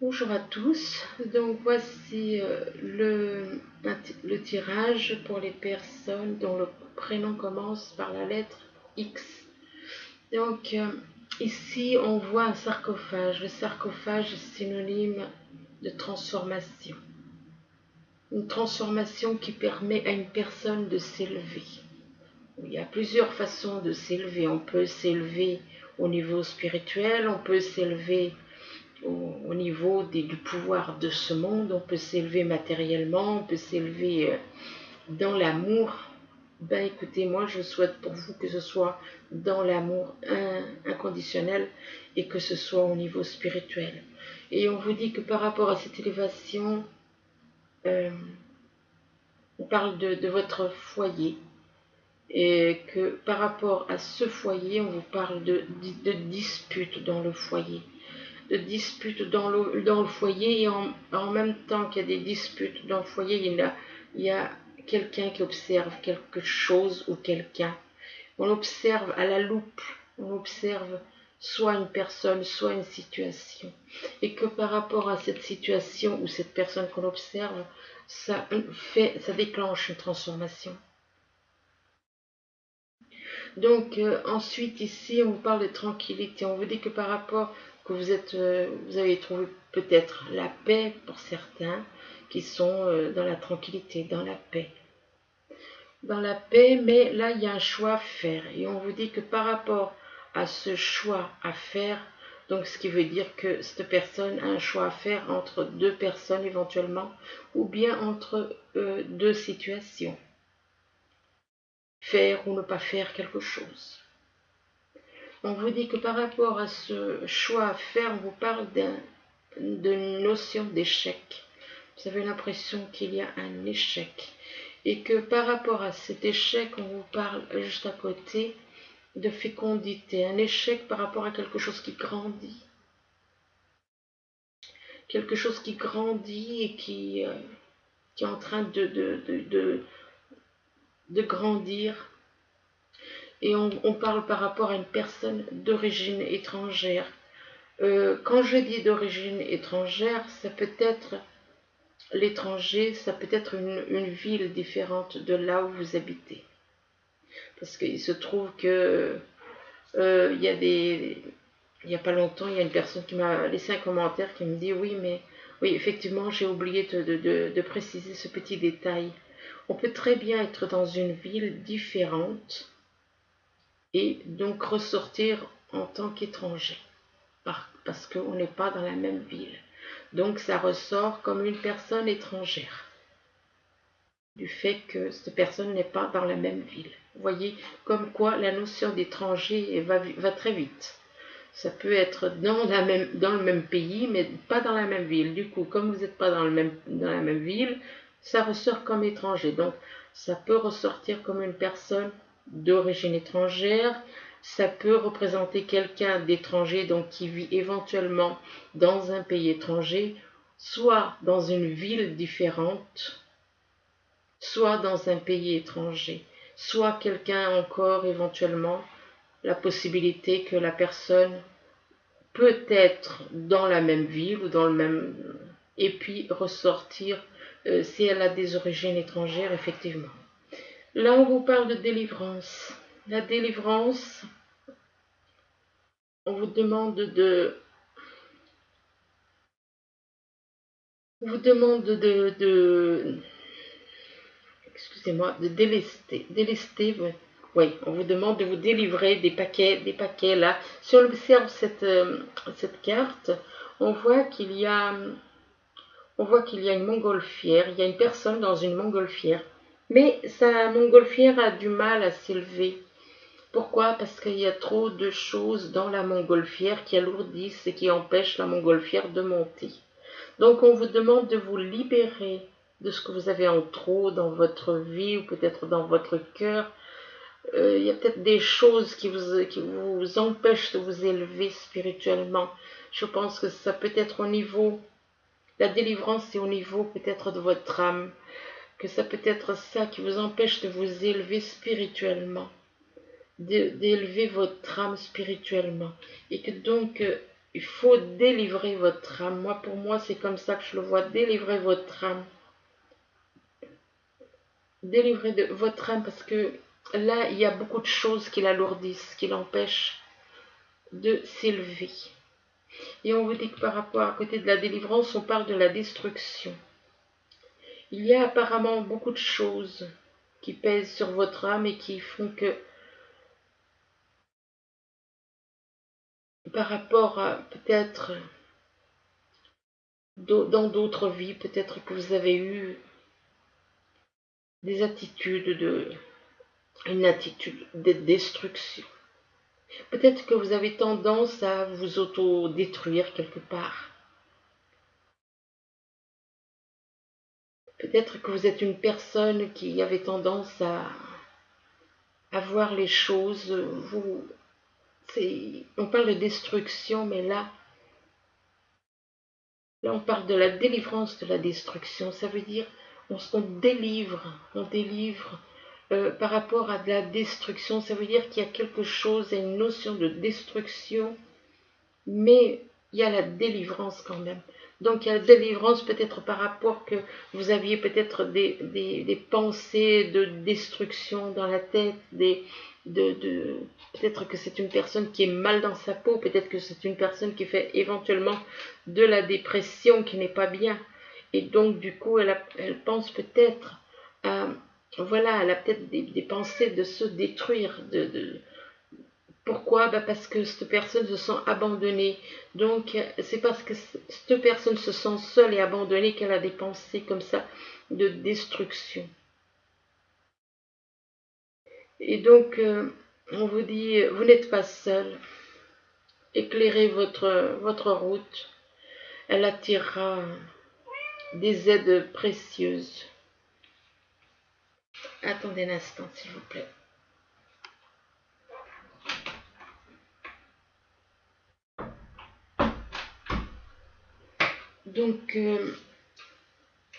Bonjour à tous, donc voici le tirage pour les personnes dont le prénom commence par la lettre X. Donc ici on voit un sarcophage. Le sarcophage est synonyme de transformation. Une transformation qui permet à une personne de s'élever. Il y a plusieurs façons de s'élever. On peut s'élever au niveau spirituel, on peut s'élever au niveau du pouvoir de ce monde, on peut s'élever matériellement, on peut s'élever dans l'amour. Ben écoutez, moi je souhaite pour vous que ce soit dans l'amour inconditionnel et que ce soit au niveau spirituel. Et on vous dit que par rapport à cette élévation, on parle de votre foyer et que par rapport à ce foyer, on vous parle de disputes dans le foyer. De disputes dans le foyer et en même temps qu'il y a des disputes dans le foyer, il y a quelqu'un qui observe quelque chose ou quelqu'un. On l'observe à la loupe, on observe soit une personne, soit une situation. Et que par rapport à cette situation ou cette personne qu'on observe, ça déclenche une transformation. Donc ensuite ici on vous parle de tranquillité, on vous dit que par rapport que vous avez trouvé peut-être la paix pour certains qui sont dans la tranquillité, dans la paix. Dans la paix, mais là il y a un choix à faire et on vous dit que par rapport à ce choix à faire, donc ce qui veut dire que cette personne a un choix à faire entre deux personnes éventuellement ou bien entre deux situations. Faire ou ne pas faire quelque chose. On vous dit que par rapport à ce choix à faire, on vous parle d'une notion d'échec. Vous avez l'impression qu'il y a un échec. Et que par rapport à cet échec, on vous parle juste à côté de fécondité. Un échec par rapport à quelque chose qui grandit. Quelque chose qui grandit et qui est en train de grandir. Et on parle par rapport à une personne d'origine étrangère. Quand je dis d'origine étrangère, ça peut être l'étranger, ça peut être une ville différente de là où vous habitez. Parce qu'il se trouve que il y a pas longtemps, il y a une personne qui m'a laissé un commentaire qui me dit oui, mais oui, effectivement, j'ai oublié de préciser ce petit détail. On peut très bien être dans une ville différente et donc ressortir en tant qu'étranger. Parce qu'on n'est pas dans la même ville. Donc ça ressort comme une personne étrangère, du fait que cette personne n'est pas dans la même ville. Vous voyez, comme quoi la notion d'étranger va très vite. Ça peut être dans le même pays, mais pas dans la même ville. Du coup, comme vous n'êtes pas dans la même ville, ça ressort comme étranger. Donc, ça peut ressortir comme une personne d'origine étrangère. Ça peut représenter quelqu'un d'étranger, donc qui vit éventuellement dans un pays étranger, soit dans une ville différente, soit dans un pays étranger, soit quelqu'un encore éventuellement, la possibilité que la personne peut être dans la même ville ou dans le même et puis ressortir si elle a des origines étrangères effectivement. Là on vous parle de délivrance. La délivrance, on vous demande excusez-moi, de délester, oui, on vous demande de vous délivrer des paquets là. Si on observe cette carte, on voit qu'il y a une montgolfière, il y a une personne dans une montgolfière, mais sa montgolfière a du mal à s'élever. Pourquoi? Parce qu'il y a trop de choses dans la montgolfière qui alourdissent et qui empêchent la montgolfière de monter. Donc on vous demande de vous libérer de ce que vous avez en trop dans votre vie ou peut-être dans votre cœur. Il y a peut-être des choses qui vous empêchent de vous élever spirituellement. Je pense que ça peut être au niveau, la délivrance c'est au niveau peut-être de votre âme, que ça peut être ça qui vous empêche de vous élever spirituellement, d'élever votre âme spirituellement. Et que donc Il faut délivrer votre âme. Moi, pour moi, c'est comme ça que je le vois. Délivrer votre âme. Délivrer de votre âme parce que là, il y a beaucoup de choses qui l'alourdissent, qui l'empêchent de s'élever. Et on vous dit que par rapport à côté de la délivrance, on parle de la destruction. Il y a apparemment beaucoup de choses qui pèsent sur votre âme et qui font que par rapport à peut-être dans d'autres vies, peut-être que vous avez eu des attitudes une attitude de destruction. Peut-être que vous avez tendance à vous auto-détruire quelque part. Peut-être que vous êtes une personne qui avait tendance à voir les choses. On parle de destruction, mais là on parle de la délivrance de la destruction. Ça veut dire on délivre par rapport à de la destruction. Ça veut dire qu'il y a quelque chose, il y a une notion de destruction, mais il y a la délivrance quand même. Donc il y a la délivrance peut-être par rapport que vous aviez peut-être des pensées de destruction dans la tête, peut-être que c'est une personne qui est mal dans sa peau, peut-être que c'est une personne qui fait éventuellement de la dépression qui n'est pas bien. Et donc du coup elle pense peut-être à, voilà, elle a peut-être des pensées de se détruire, pourquoi? Parce que cette personne se sent abandonnée. Donc, c'est parce que cette personne se sent seule et abandonnée qu'elle a des pensées comme ça de destruction. Et donc, on vous dit, vous n'êtes pas seul. Éclairez votre route. Elle attirera des aides précieuses. Attendez un instant, s'il vous plaît. Donc,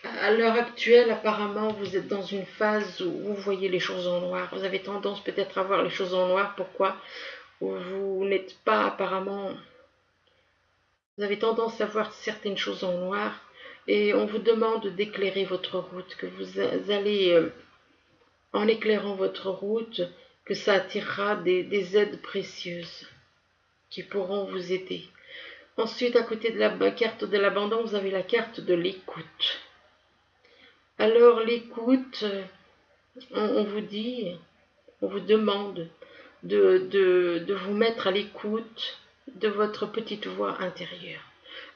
à l'heure actuelle, apparemment, vous êtes dans une phase où vous voyez les choses en noir. Vous avez tendance peut-être à voir les choses en noir. Pourquoi? Vous n'êtes pas apparemment... Vous avez tendance à voir certaines choses en noir. Et on vous demande d'éclairer votre route. Que vous allez, en éclairant votre route, que ça attirera des aides précieuses qui pourront vous aider. Ensuite, à côté de la carte de l'abandon, vous avez la carte de l'écoute. Alors l'écoute, on vous dit, on vous demande de vous mettre à l'écoute de votre petite voix intérieure.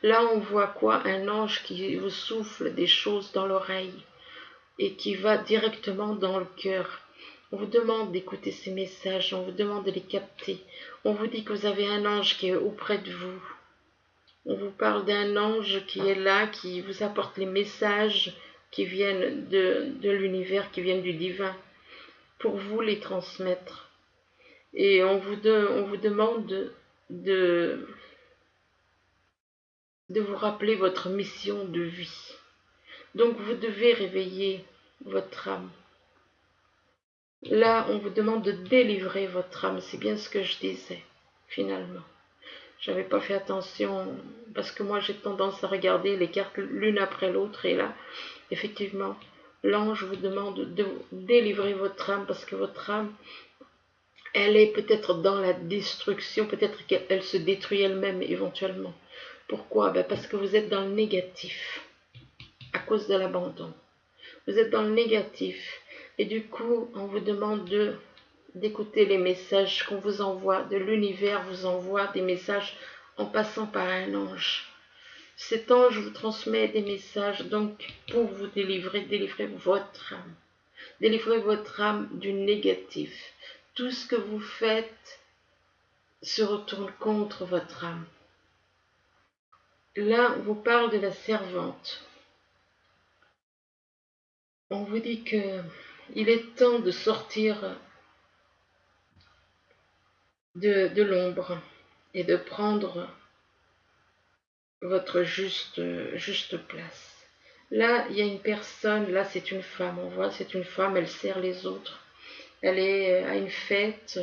Là, on voit quoi? Un ange qui vous souffle des choses dans l'oreille et qui va directement dans le cœur. On vous demande d'écouter ces messages, on vous demande de les capter. On vous dit que vous avez un ange qui est auprès de vous. On vous parle d'un ange qui est là, qui vous apporte les messages qui viennent de l'univers, qui viennent du divin, pour vous les transmettre. Et on vous demande de vous rappeler votre mission de vie. Donc vous devez réveiller votre âme. Là, on vous demande de délivrer votre âme. C'est bien ce que je disais, finalement. J'avais pas fait attention, parce que moi j'ai tendance à regarder les cartes l'une après l'autre, et là, effectivement, l'ange vous demande de délivrer votre âme, parce que votre âme, elle est peut-être dans la destruction, peut-être qu'elle se détruit elle-même éventuellement. Pourquoi? Parce que vous êtes dans le négatif, à cause de l'abandon. Vous êtes dans le négatif, et du coup, on vous demande d'écouter les messages qu'on vous envoie, de l'univers vous envoie des messages en passant par un ange. Cet ange vous transmet des messages donc pour vous délivrer votre âme. Délivrer votre âme du négatif. Tout ce que vous faites se retourne contre votre âme. Là, on vous parle de la servante. On vous dit que il est temps de sortir de l'ombre et de prendre votre juste place. Là, il y a une personne, là c'est une femme, on voit, c'est une femme, elle sert les autres. Elle est à une fête,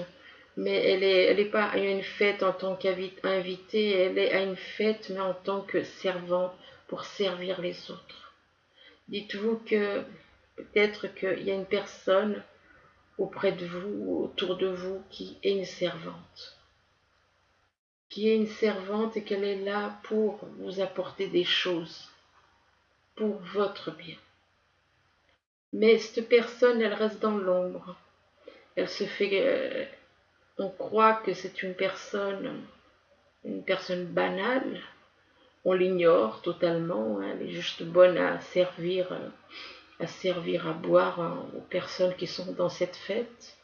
mais elle est pas à une fête en tant qu'invitée, elle est à une fête, mais en tant que servante pour servir les autres. Dites-vous que peut-être qu'il y a une personne auprès de vous, autour de vous, qui est une servante et qu'elle est là pour vous apporter des choses, pour votre bien. Mais cette personne, elle reste dans l'ombre. Elle se fait, on croit que c'est une personne banale. On l'ignore totalement. Hein, elle est juste bonne à servir à boire hein, aux personnes qui sont dans cette fête.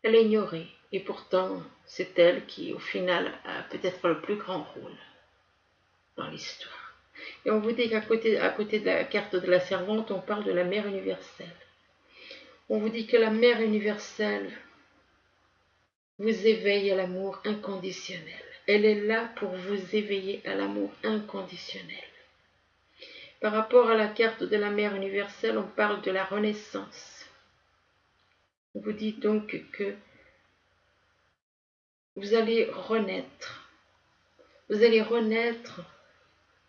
Elle est ignorée. Et pourtant, c'est elle qui, au final, a peut-être le plus grand rôle dans l'histoire. Et on vous dit à côté de la carte de la servante, on parle de la mère universelle. On vous dit que la mère universelle vous éveille à l'amour inconditionnel. Elle est là pour vous éveiller à l'amour inconditionnel. Par rapport à la carte de la mère universelle, on parle de la renaissance. On vous dit donc que vous allez renaître. Vous allez renaître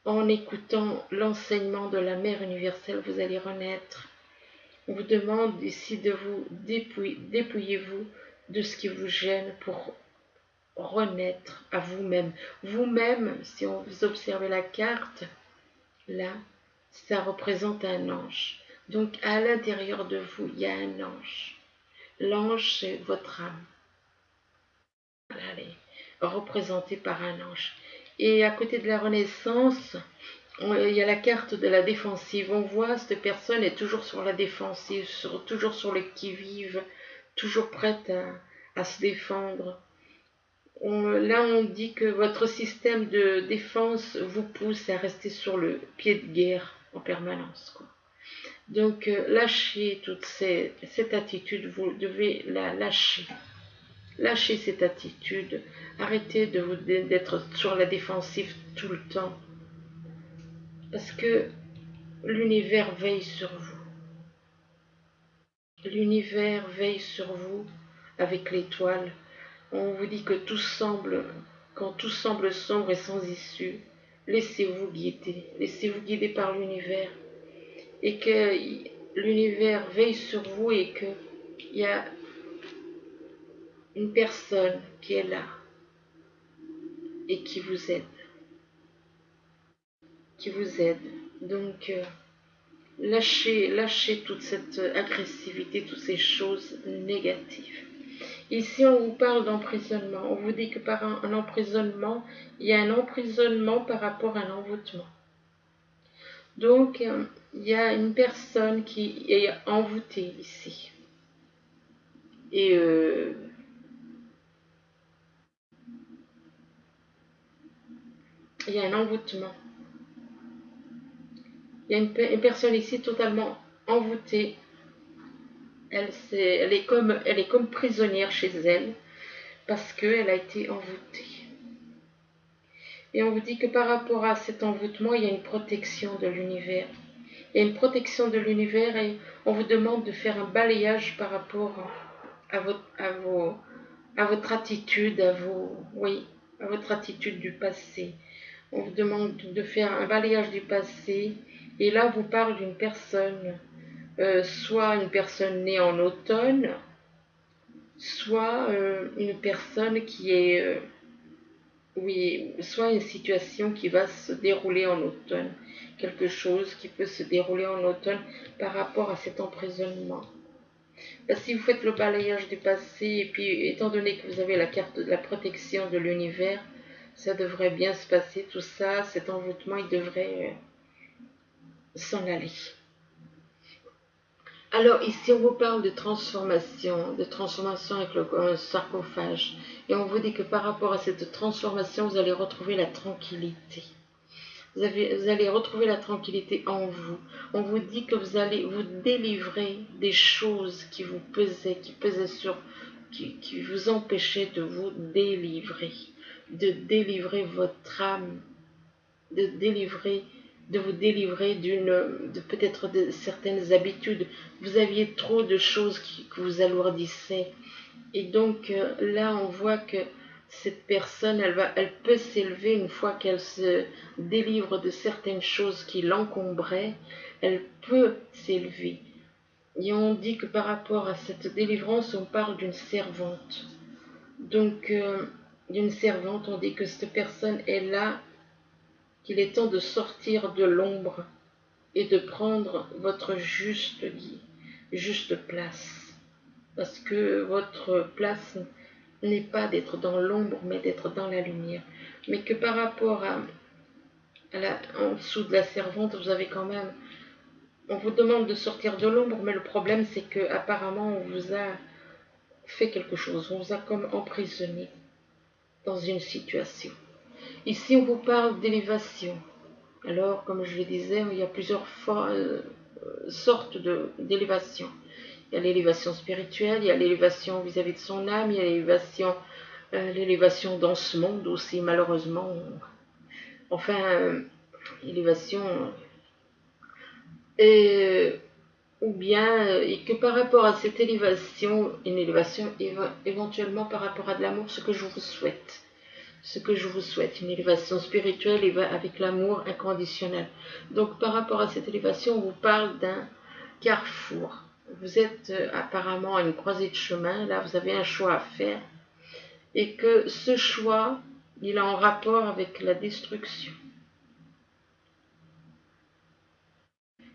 en écoutant l'enseignement de la mère universelle. Vous allez renaître. On vous demande ici de vous dépouillez-vous de ce qui vous gêne pour renaître à vous-même. Vous-même, si vous observez la carte, là, ça représente un ange. Donc à l'intérieur de vous, il y a un ange. L'ange, c'est votre âme. Elle est représentée par un ange. Et à côté de la Renaissance, il y a la carte de la défensive. On voit cette personne est toujours sur la défensive, toujours sur le qui-vive, toujours prête à se défendre. Là, on dit que votre système de défense vous pousse à rester sur le pied de guerre en permanence, quoi. Donc, lâchez toute cette attitude, vous devez la lâcher. Lâchez cette attitude, arrêtez d'être sur la défensive tout le temps. Parce que l'univers veille sur vous. L'univers veille sur vous avec l'étoile. On vous dit que quand tout semble sombre et sans issue, laissez-vous guider par l'univers. Et que l'univers veille sur vous et qu'il y a une personne qui est là et qui vous aide. Donc, lâchez toute cette agressivité, toutes ces choses négatives. Ici, on vous parle d'emprisonnement. On vous dit que par un emprisonnement, il y a un emprisonnement par rapport à un envoûtement. Donc, il y a une personne qui est envoûtée ici. Et il y a un envoûtement. Il y a une personne ici totalement envoûtée. Elle est comme prisonnière chez elle parce qu'elle a été envoûtée. Et on vous dit que par rapport à cet envoûtement, il y a une protection de l'univers. Il y a une protection de l'univers et on vous demande de faire un balayage par rapport à votre attitude, à votre attitude du passé. On vous demande de faire un balayage du passé. Et là, on vous parle d'une personne, soit une personne née en automne, soit une personne qui est, soit une situation qui va se dérouler en automne. Quelque chose qui peut se dérouler en automne par rapport à cet emprisonnement. Si vous faites le balayage du passé, et puis étant donné que vous avez la carte de la protection de l'univers, ça devrait bien se passer, tout ça, cet envoûtement, il devrait s'en aller. Alors ici, on vous parle de transformation avec un sarcophage. Et on vous dit que par rapport à cette transformation, vous allez retrouver la tranquillité. Vous allez retrouver la tranquillité en vous. On vous dit que vous allez vous délivrer des choses qui vous pesaient, qui vous empêchaient de vous délivrer votre âme, de vous délivrer de peut-être de certaines habitudes. Vous aviez trop de choses que vous alourdissaient Et donc là, on voit que cette personne, elle peut s'élever une fois qu'elle se délivre de certaines choses qui l'encombraient, elle peut s'élever. Et on dit que par rapport à cette délivrance, on parle d'une servante. Donc, d'une servante, on dit que cette personne est là, qu'il est temps de sortir de l'ombre et de prendre votre juste place. Parce que votre place n'est pas d'être dans l'ombre, mais d'être dans la lumière. Mais que par rapport en dessous de la servante, vous avez quand même... On vous demande de sortir de l'ombre, mais le problème, c'est que apparemment on vous a fait quelque chose, on vous a comme emprisonné dans une situation. Ici, on vous parle d'élévation. Alors, comme je le disais, il y a plusieurs sortes d'élévation. Il y a l'élévation spirituelle, il y a l'élévation vis-à-vis de son âme, il y a l'élévation dans ce monde aussi, malheureusement. Enfin, élévation... ou bien, et que par rapport à cette élévation, une élévation éventuellement par rapport à de l'amour, ce que je vous souhaite. Ce que je vous souhaite, une élévation spirituelle avec l'amour inconditionnel. Donc par rapport à cette élévation, on vous parle d'un carrefour. Vous êtes apparemment à une croisée de chemin, là vous avez un choix à faire, et que ce choix, il est en rapport avec la destruction.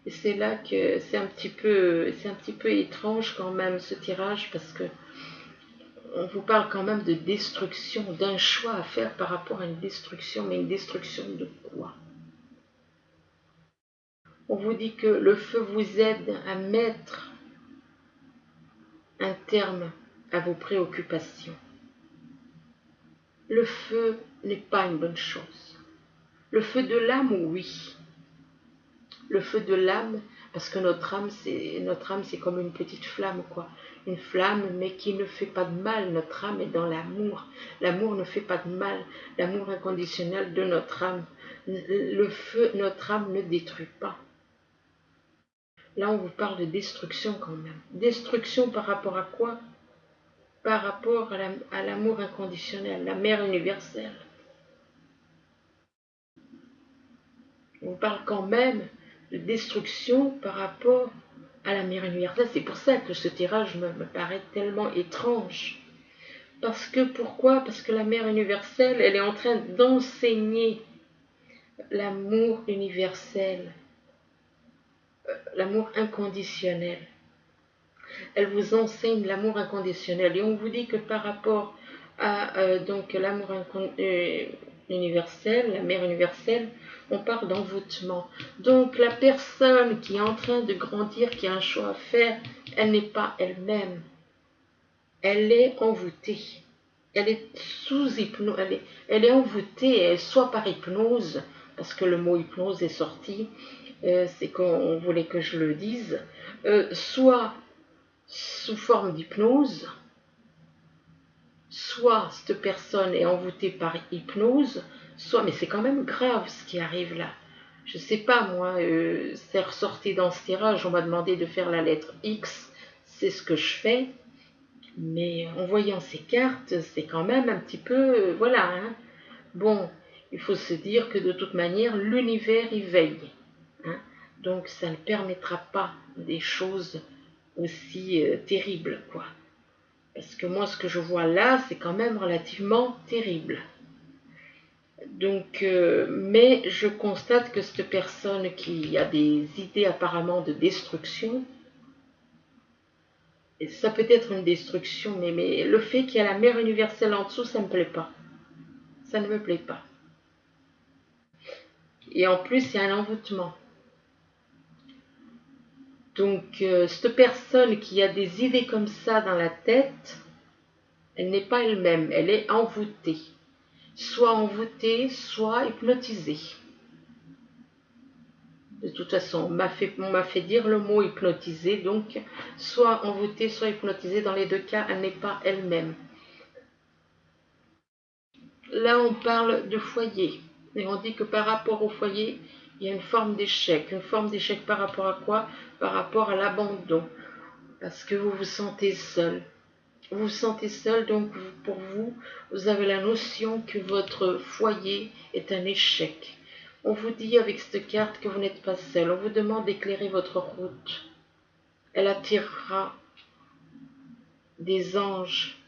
Et c'est là que c'est un petit peu étrange quand même ce tirage, parce que on vous parle quand même de destruction, d'un choix à faire par rapport à une destruction, mais une destruction de quoi? On vous dit que le feu vous aide à mettre un terme à vos préoccupations. Le feu n'est pas une bonne chose. Le feu de l'âme, oui. Le feu de l'âme, parce que notre âme, c'est comme une petite flamme, quoi. Une flamme, mais qui ne fait pas de mal. Notre âme est dans l'amour. L'amour ne fait pas de mal. L'amour inconditionnel de notre âme. Le feu, notre âme ne détruit pas. Là, on vous parle de destruction quand même. Destruction par rapport à quoi? Par rapport à l'amour inconditionnel, la mère universelle. On vous parle quand même de destruction par rapport à la mère universelle. C'est pour ça que ce tirage me paraît tellement étrange. Parce que, pourquoi? Parce que la mère universelle, elle est en train d'enseigner l'amour universel, l'amour inconditionnel. Elle vous enseigne l'amour inconditionnel. Et on vous dit que par rapport à donc l'amour universel, la mère universelle, on parle d'envoûtement. Donc la personne qui est en train de grandir, qui a un choix à faire, elle n'est pas elle-même. Elle est envoûtée. Elle est sous hypnose. Elle est envoûtée, soit par hypnose, parce que le mot hypnose est sorti, c'est qu'on voulait que je le dise, soit sous forme d'hypnose, soit cette personne est envoûtée par hypnose, soit, mais c'est quand même grave ce qui arrive là. Je sais pas moi, c'est ressorti dans ce tirage, on m'a demandé de faire la lettre X, c'est ce que je fais, mais en voyant ces cartes, c'est quand même un petit peu, voilà, hein. Bon, il faut se dire que de toute manière, l'univers y veille, hein. Donc ça ne permettra pas des choses aussi terribles, quoi. Parce que moi, ce que je vois là, c'est quand même relativement terrible. Donc, mais je constate que cette personne qui a des idées apparemment de destruction, et ça peut être une destruction, mais le fait qu'il y a la mère universelle en dessous, ça ne me plaît pas. Ça ne me plaît pas. Et en plus, il y a un envoûtement. Donc, cette personne qui a des idées comme ça dans la tête, elle n'est pas elle-même, elle est envoûtée. Soit envoûtée, soit hypnotisée. De toute façon, on m'a fait dire le mot hypnotisée, donc soit envoûtée, soit hypnotisée, dans les deux cas, elle n'est pas elle-même. Là, on parle de foyer, et on dit que par rapport au foyer, il y a une forme d'échec. Une forme d'échec par rapport à quoi? Par rapport à l'abandon, parce que vous vous sentez seul. Vous vous sentez seul, donc pour vous, vous avez la notion que votre foyer est un échec. On vous dit avec cette carte que vous n'êtes pas seul. On vous demande d'éclairer votre route. Elle attirera des anges.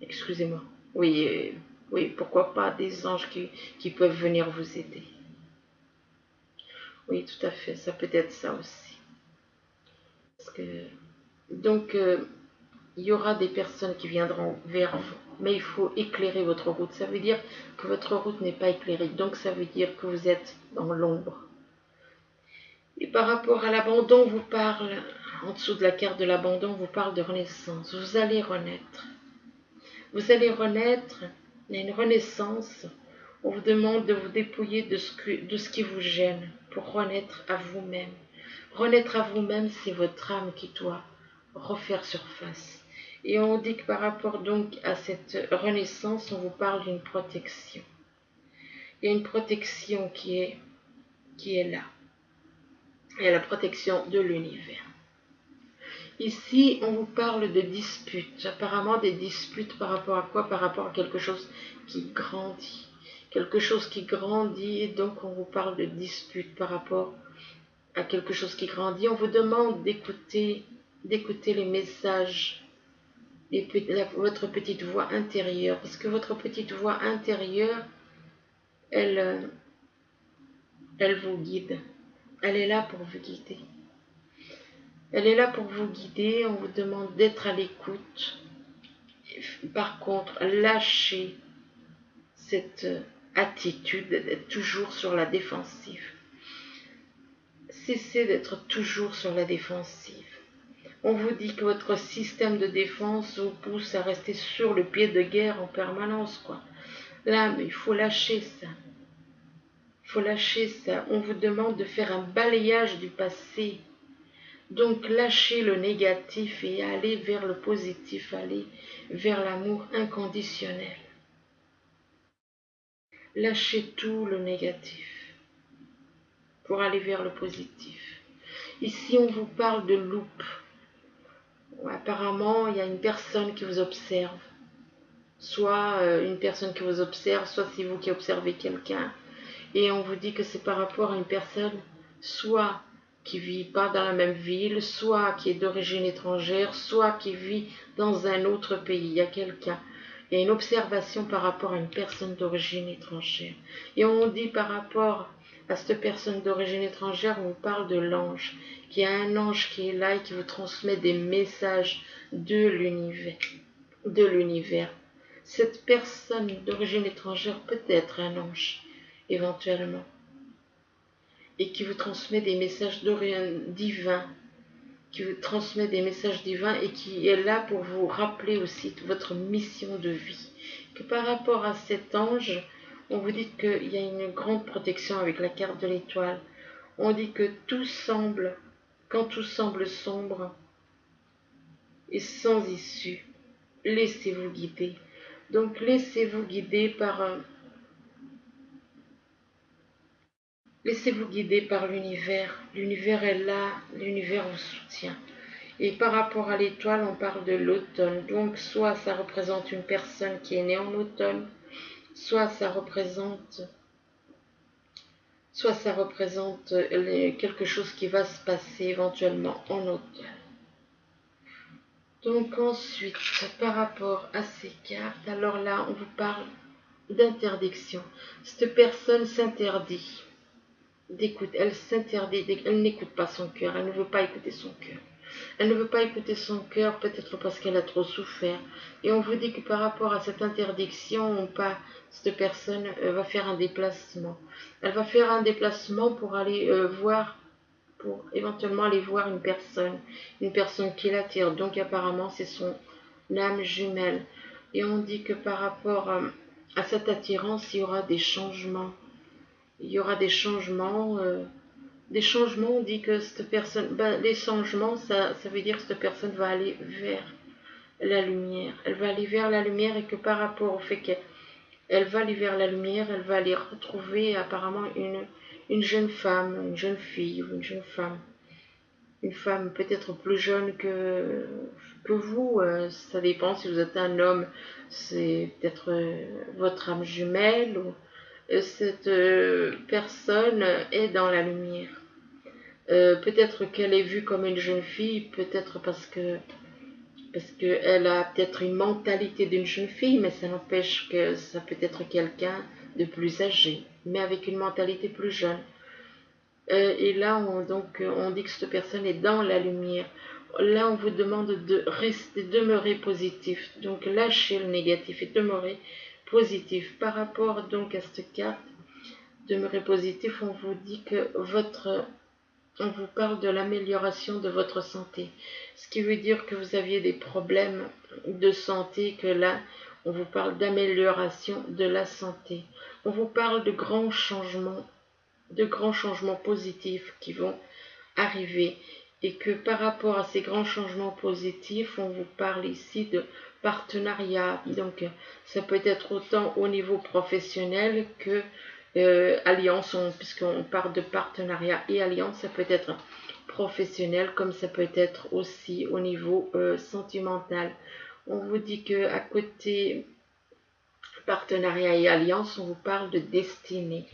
Excusez-moi. Oui, oui, pourquoi pas des anges qui peuvent venir vous aider. Oui, tout à fait, ça peut être ça aussi. Parce que, donc, il y aura des personnes qui viendront vers vous, mais il faut éclairer votre route. Ça veut dire que votre route n'est pas éclairée, donc ça veut dire que vous êtes dans l'ombre. Et par rapport à l'abandon, on vous parle, en dessous de la carte de l'abandon, on vous parle de renaissance. Vous allez renaître. Vous allez renaître, il y a une renaissance. On vous demande de vous dépouiller de ce qui vous gêne pour renaître à vous-même. Renaître à vous-même, c'est votre âme qui doit refaire surface. Et on dit que par rapport donc à cette renaissance, on vous parle d'une protection. Il y a une protection qui est là. Il y a la protection de l'univers. Ici, on vous parle de disputes. Apparemment, des disputes par rapport à quoi? Par rapport à quelque chose qui grandit. Quelque chose qui grandit, et donc on vous parle de disputes par rapport à quelque chose qui grandit. On vous demande d'écouter les messages, votre petite voix intérieure. Parce que votre petite voix intérieure, elle vous guide. Elle est là pour vous guider. Elle est là pour vous guider. On vous demande d'être à l'écoute. Par contre, lâchez cette attitude d'être toujours sur la défensive. Cessez d'être toujours sur la défensive. On vous dit que votre système de défense vous pousse à rester sur le pied de guerre en permanence, quoi. Là, mais il faut lâcher ça. Il faut lâcher ça. On vous demande de faire un balayage du passé. Donc, lâchez le négatif et allez vers le positif, allez vers l'amour inconditionnel. Lâchez tout le négatif pour aller vers le positif. Ici, on vous parle de loupe. Apparemment, il y a une personne qui vous observe. Soit une personne qui vous observe, soit c'est vous qui observez quelqu'un. Et on vous dit que c'est par rapport à une personne, soit qui ne vit pas dans la même ville, soit qui est d'origine étrangère, soit qui vit dans un autre pays. Il y a quelqu'un. Il y a une observation par rapport à une personne d'origine étrangère. Et on dit par rapport à cette personne d'origine étrangère, on vous parle de l'ange, qu'il y a un ange qui est là et qui vous transmet des messages de l'univers. Cette personne d'origine étrangère peut être un ange, éventuellement, et qui vous transmet des messages divins, qui vous transmet des messages divins et qui est là pour vous rappeler aussi votre mission de vie. Que par rapport à cet ange, on vous dit qu'il y a une grande protection avec la carte de l'étoile. On dit que quand tout semble sombre et sans issue, laissez-vous guider. Donc laissez-vous guider par l'univers. L'univers est là, l'univers vous soutient. Et par rapport à l'étoile, on parle de l'automne. Donc soit ça représente une personne qui est née en automne, soit ça représente quelque chose qui va se passer éventuellement en automne. Donc ensuite, par rapport à ces cartes, alors là, on vous parle d'interdiction. Cette personne s'interdit d'écouter, elle n'écoute pas son cœur, elle ne veut pas écouter son cœur. Elle ne veut pas écouter son cœur, peut-être parce qu'elle a trop souffert. Et on vous dit que par rapport à cette interdiction, cette personne va faire un déplacement. Elle va faire un déplacement pour aller pour éventuellement aller voir une personne qui l'attire. Donc apparemment, c'est son âme jumelle. Et on dit que par rapport à cette attirance, il y aura des changements. Il y aura des changements. On dit que cette personne, les changements, ça veut dire que cette personne va aller vers la lumière. Elle va aller vers la lumière et que par rapport au fait qu'elle va aller vers la lumière, elle va aller retrouver apparemment une jeune femme, une jeune fille ou une jeune femme une femme peut-être plus jeune que vous, ça dépend si vous êtes un homme, c'est peut-être votre âme jumelle, ou cette personne est dans la lumière. Peut-être qu'elle est vue comme une jeune fille, peut-être parce qu'elle a peut-être une mentalité d'une jeune fille, mais ça n'empêche que ça peut être quelqu'un de plus âgé, mais avec une mentalité plus jeune. Et là, on dit que cette personne est dans la lumière. Là, on vous demande de rester, demeurer positif. Donc, lâchez le négatif et demeurer positif. Par rapport donc à cette carte, demeurer positif, on vous dit que on vous parle de l'amélioration de votre santé. Ce qui veut dire que vous aviez des problèmes de santé, que là, on vous parle d'amélioration de la santé. On vous parle de grands changements positifs qui vont arriver, et que par rapport à ces grands changements positifs, on vous parle ici de partenariat. Donc ça peut être autant au niveau professionnel que alliance, puisqu'on parle de partenariat et alliance, ça peut être professionnel comme ça peut être aussi au niveau sentimental. On vous dit que à côté partenariat et alliance, on vous parle de destinée,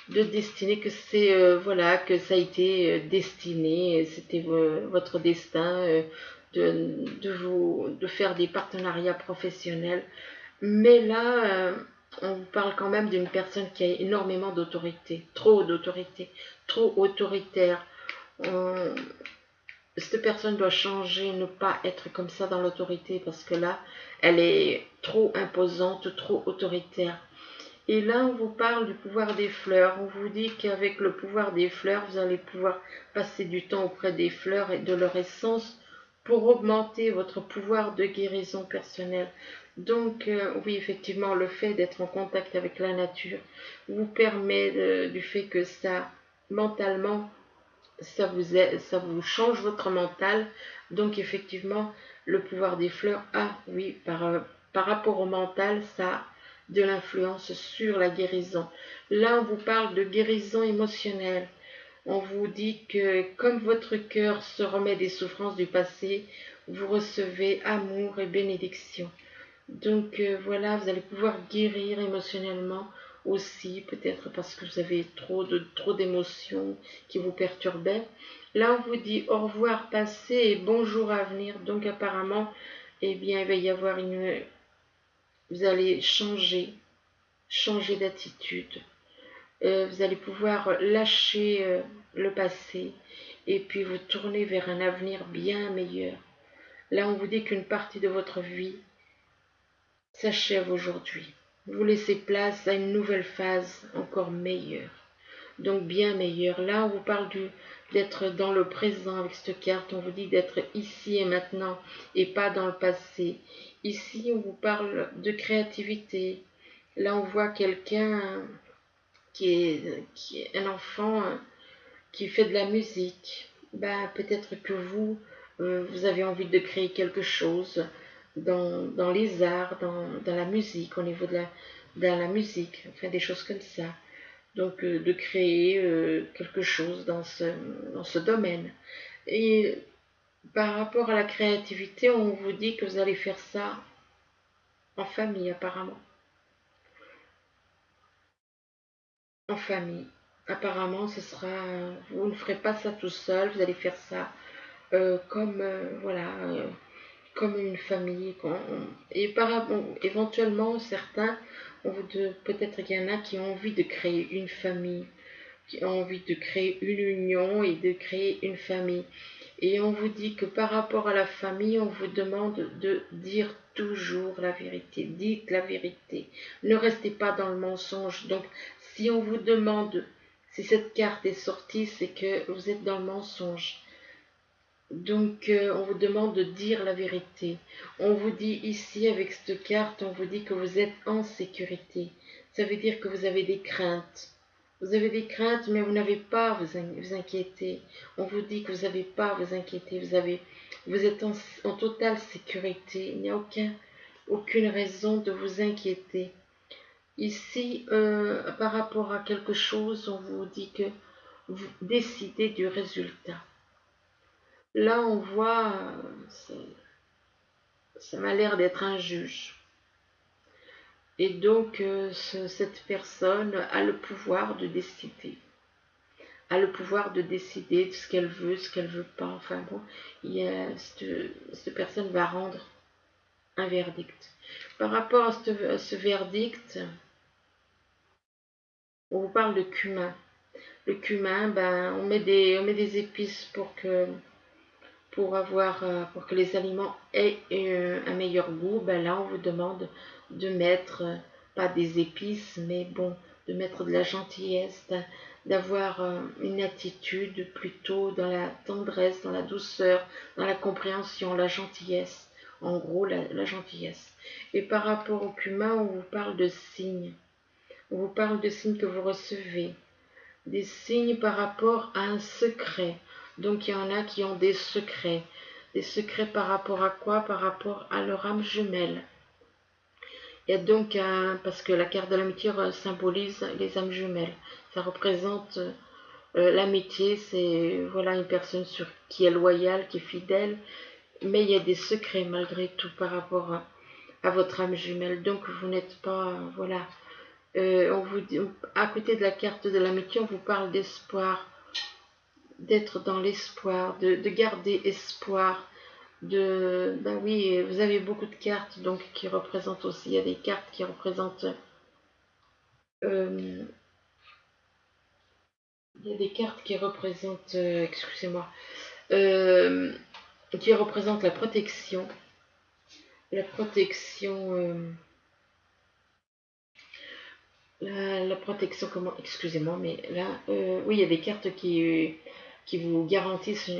que c'est voilà, que ça a été destiné, c'était votre destin de faire des partenariats professionnels. Mais là, on vous parle quand même d'une personne qui a énormément d'autorité, trop autoritaire. On- cette personne doit changer, ne pas être comme ça dans l'autorité, parce que là, elle est trop imposante, trop autoritaire. Et là, on vous parle du pouvoir des fleurs. On vous dit qu'avec le pouvoir des fleurs, vous allez pouvoir passer du temps auprès des fleurs et de leur essence pour augmenter votre pouvoir de guérison personnelle. Donc, oui, effectivement, le fait d'être en contact avec la nature vous permet du fait que ça, mentalement, ça vous change votre mental. Donc, effectivement, le pouvoir des fleurs, ah oui, par rapport au mental, ça a de l'influence sur la guérison. Là, on vous parle de guérison émotionnelle. On vous dit que comme votre cœur se remet des souffrances du passé, vous recevez amour et bénédiction. Donc voilà, vous allez pouvoir guérir émotionnellement aussi, peut-être parce que vous avez trop d'émotions qui vous perturbaient. Là, on vous dit au revoir passé et bonjour à venir. Donc apparemment, eh bien, il va y avoir vous allez changer d'attitude. Vous allez pouvoir lâcher le passé et puis vous tourner vers un avenir bien meilleur. Là, on vous dit qu'une partie de votre vie s'achève aujourd'hui. Vous laissez place à une nouvelle phase encore meilleure, donc bien meilleure. Là, on vous parle d'être dans le présent avec cette carte. On vous dit d'être ici et maintenant et pas dans le passé. Ici, on vous parle de créativité. Là, on voit quelqu'un qui est un enfant qui fait de la musique. Ben, peut-être que vous avez envie de créer quelque chose dans les arts, dans la musique, au niveau dans la musique, enfin des choses comme ça. Donc de créer quelque chose dans ce domaine. Et par rapport à la créativité, on vous dit que vous allez faire ça en famille apparemment. En famille. Apparemment, vous ne ferez pas ça tout seul, vous allez faire ça comme voilà, comme une famille. Et éventuellement, certains, peut-être qu'il y en a qui ont envie de créer une famille, qui ont envie de créer une union et de créer une famille. Et on vous dit que par rapport à la famille, on vous demande de dire toujours la vérité. Dites la vérité. Ne restez pas dans le mensonge. Donc, si on vous demande, si cette carte est sortie, c'est que vous êtes dans le mensonge. Donc, on vous demande de dire la vérité. On vous dit ici, avec cette carte, on vous dit que vous êtes en sécurité. Ça veut dire que vous avez des craintes. Vous avez des craintes, mais vous n'avez pas à vous inquiéter. On vous dit que vous n'avez pas à vous inquiéter. Vous êtes en totale sécurité. Il n'y a aucune raison de vous inquiéter. Ici, par rapport à quelque chose, on vous dit que vous décidez du résultat. Là, on voit, ça m'a l'air d'être un juge. Et donc, cette personne a le pouvoir de décider. A le pouvoir de décider de ce qu'elle veut pas. Enfin bon, cette personne va rendre un verdict. Par rapport à ce verdict, on vous parle de cumin. Le cumin, ben, on met des épices pour que les aliments aient un meilleur goût. Ben là, on vous demande de mettre pas des épices, mais bon, de mettre de la gentillesse, d'avoir une attitude plutôt dans la tendresse, dans la douceur, dans la compréhension, la gentillesse. En gros, la gentillesse. Et par rapport au cumin, on vous parle de signes. On vous parle de signes que vous recevez, des signes par rapport à un secret. Donc il y en a qui ont des secrets. Des secrets par rapport à quoi? Par rapport à leur âme jumelle. Il y a donc parce que la carte de l'amitié symbolise les âmes jumelles. Ça représente l'amitié, c'est voilà une personne sur qui est loyale, qui est fidèle, mais il y a des secrets malgré tout par rapport à votre âme jumelle. Donc vous n'êtes pas voilà. On vous dit, à côté de la carte de l'amitié, on vous parle d'espoir, d'être dans l'espoir, de garder espoir, ben oui, vous avez beaucoup de cartes donc qui représentent aussi, il y a des cartes qui représentent, euh, il y a des cartes qui représentent, excusez-moi, euh, qui représentent la protection, la protection, comment, excusez-moi, mais là, oui, il y a des cartes qui vous garantissent,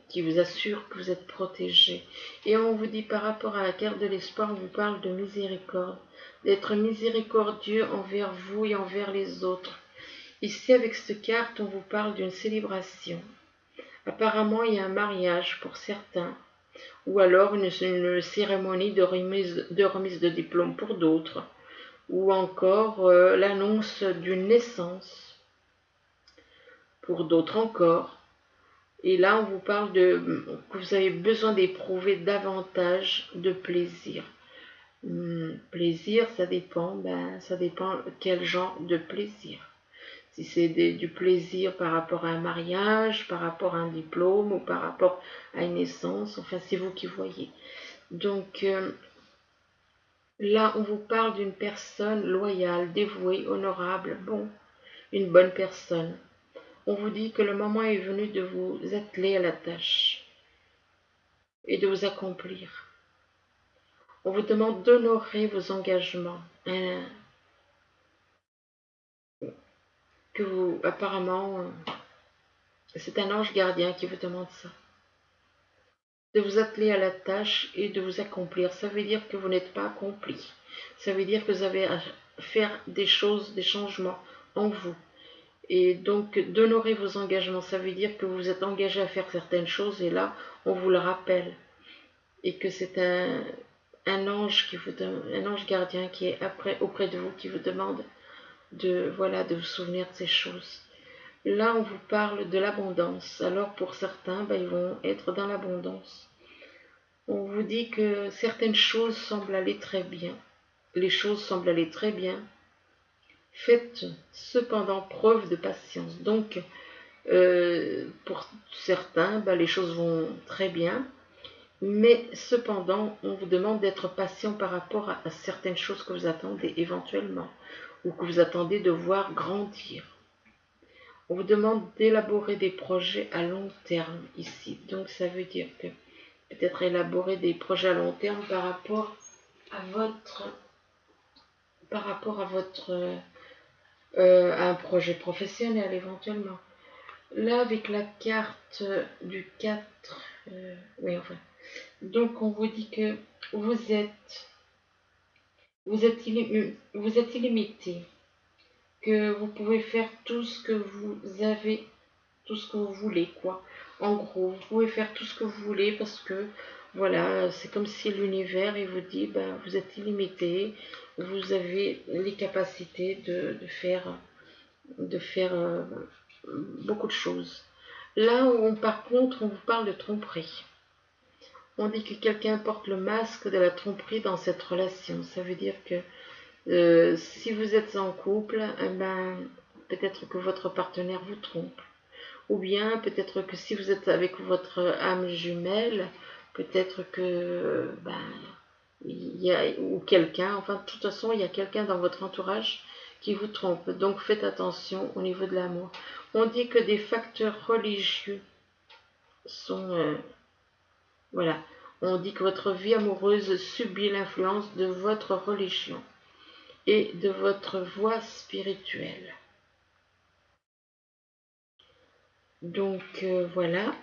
qui vous assurent que vous êtes protégé. Et on vous dit par rapport à la carte de l'espoir, on vous parle de miséricorde, d'être miséricordieux envers vous et envers les autres. Ici, avec cette carte, on vous parle d'une célébration. Apparemment, il y a un mariage pour certains, ou alors une cérémonie de remise de diplôme pour d'autres, ou encore l'annonce d'une naissance pour d'autres encore. Et là, on vous parle de que vous avez besoin d'éprouver davantage de plaisir. Plaisir, ça dépend quel genre de plaisir. Si c'est du plaisir par rapport à un mariage, par rapport à un diplôme ou par rapport à une naissance, enfin c'est vous qui voyez. Donc là, on vous parle d'une personne loyale, dévouée, honorable, bon, une bonne personne. On vous dit que le moment est venu de vous atteler à la tâche et de vous accomplir. On vous demande d'honorer vos engagements, hein, que vous, apparemment, c'est un ange gardien qui vous demande ça. De vous atteler à la tâche et de vous accomplir. Ça veut dire que vous n'êtes pas accompli. Ça veut dire que vous avez à faire des choses, des changements en vous. Et donc, d'honorer vos engagements, ça veut dire que vous êtes engagé à faire certaines choses et là, on vous le rappelle. Et que c'est un ange un ange gardien qui est auprès de vous, qui vous demande voilà, de vous souvenir de ces choses. Là, on vous parle de l'abondance. Alors, pour certains, ben, ils vont être dans l'abondance. On vous dit que certaines choses semblent aller très bien. Les choses semblent aller très bien. Faites cependant preuve de patience. Donc, pour certains, ben, les choses vont très bien. Mais cependant, on vous demande d'être patient par rapport à certaines choses que vous attendez éventuellement ou que vous attendez de voir grandir. On vous demande d'élaborer des projets à long terme ici. Donc ça veut dire que peut-être élaborer des projets à long terme à votre à un projet professionnel éventuellement. Là avec la carte du 4, oui enfin. Donc on vous dit que vous êtes vous êtes illimité, que vous pouvez faire tout ce que vous avez, tout ce que vous voulez, quoi. En gros, vous pouvez faire tout ce que vous voulez parce que, voilà, c'est comme si l'univers, il vous dit, ben, vous êtes illimité, vous avez les capacités de faire beaucoup de choses. Là où par contre on vous parle de tromperie. On dit que quelqu'un porte le masque de la tromperie dans cette relation. Ça veut dire que si vous êtes en couple, eh ben, peut-être que votre partenaire vous trompe. Ou bien peut-être que si vous êtes avec votre âme jumelle, peut-être que il y a, ou quelqu'un, enfin de toute façon il y a quelqu'un dans votre entourage qui vous trompe. Donc faites attention au niveau de l'amour. On dit que des facteurs religieux sont voilà. On dit que votre vie amoureuse subit l'influence de votre religion et de votre voie spirituelle. Donc voilà.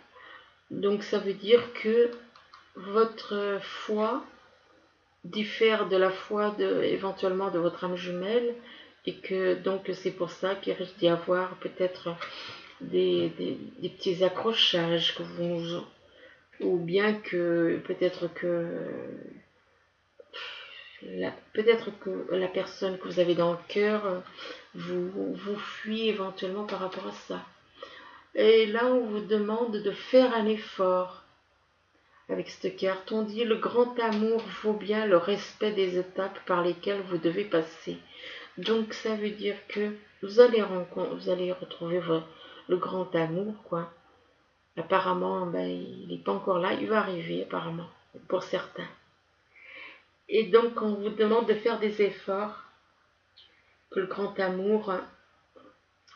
Donc ça veut dire que votre foi diffère de la foi éventuellement de votre âme jumelle et que donc c'est pour ça qu'il risque d'y avoir peut-être des petits accrochages que vous, ou bien que peut-être que la personne que vous avez dans le cœur vous fuit éventuellement par rapport à ça. Et là, on vous demande de faire un effort. Avec cette carte, on dit le grand amour vaut bien le respect des étapes par lesquelles vous devez passer. Donc ça veut dire que vous allez retrouver le grand amour, quoi. Apparemment, il n'est pas encore là, il va arriver apparemment, pour certains. Et donc on vous demande de faire des efforts, que le grand amour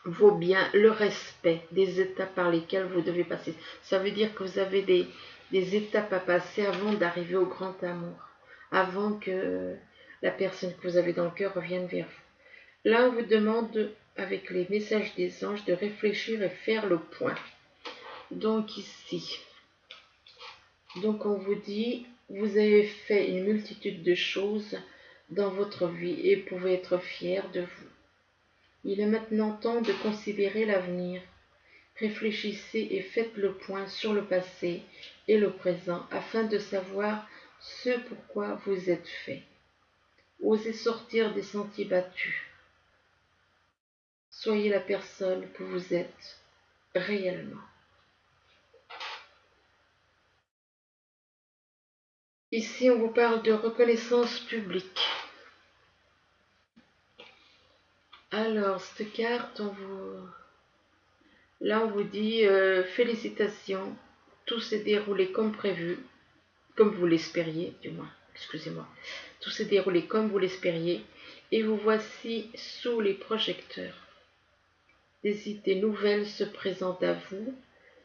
vaut bien le respect des étapes par lesquelles vous devez passer. Ça veut dire que vous avez des étapes à passer avant d'arriver au grand amour, avant que la personne que vous avez dans le cœur revienne vers vous. Là, on vous demande, avec les messages des anges, de réfléchir et faire le point. Donc ici, donc on vous dit, vous avez fait une multitude de choses dans votre vie et pouvez être fiers de vous. Il est maintenant temps de considérer l'avenir. Réfléchissez et faites le point sur le passé et le présent afin de savoir ce pourquoi vous êtes fait. Osez sortir des sentiers battus. Soyez la personne que vous êtes réellement. Ici, on vous parle de reconnaissance publique. Alors, cette carte, là, on vous dit félicitations, tout s'est déroulé comme prévu, comme vous l'espériez, du moins, excusez-moi. Tout s'est déroulé comme vous l'espériez, et vous voici sous les projecteurs. Des idées nouvelles se présentent à vous,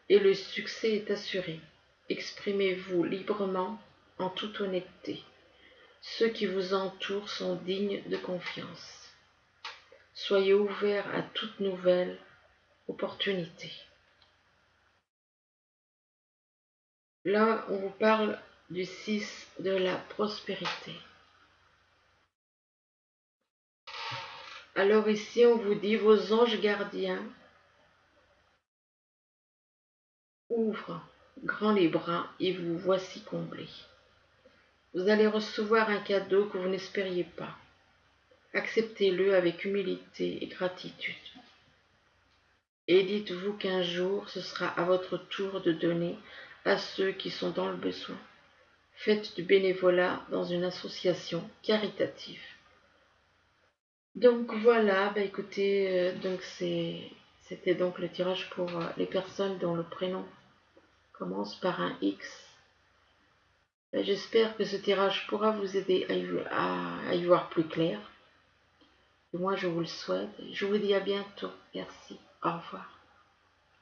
et le succès est assuré. Exprimez-vous librement, en toute honnêteté. Ceux qui vous entourent sont dignes de confiance. Soyez ouverts à toute nouvelle opportunité. Là, on vous parle du 6 de la prospérité. Alors ici, on vous dit, vos anges gardiens ouvrent grand les bras et vous voici comblés. Vous allez recevoir un cadeau que vous n'espériez pas. Acceptez-le avec humilité et gratitude. Et dites-vous qu'un jour, ce sera à votre tour de donner à ceux qui sont dans le besoin. Faites du bénévolat dans une association caritative. Donc voilà, écoutez, c'était donc le tirage pour les personnes dont le prénom commence par un X. J'espère que ce tirage pourra vous aider à y voir plus clair. Et moi, je vous le souhaite. Je vous dis à bientôt. Merci. Au revoir.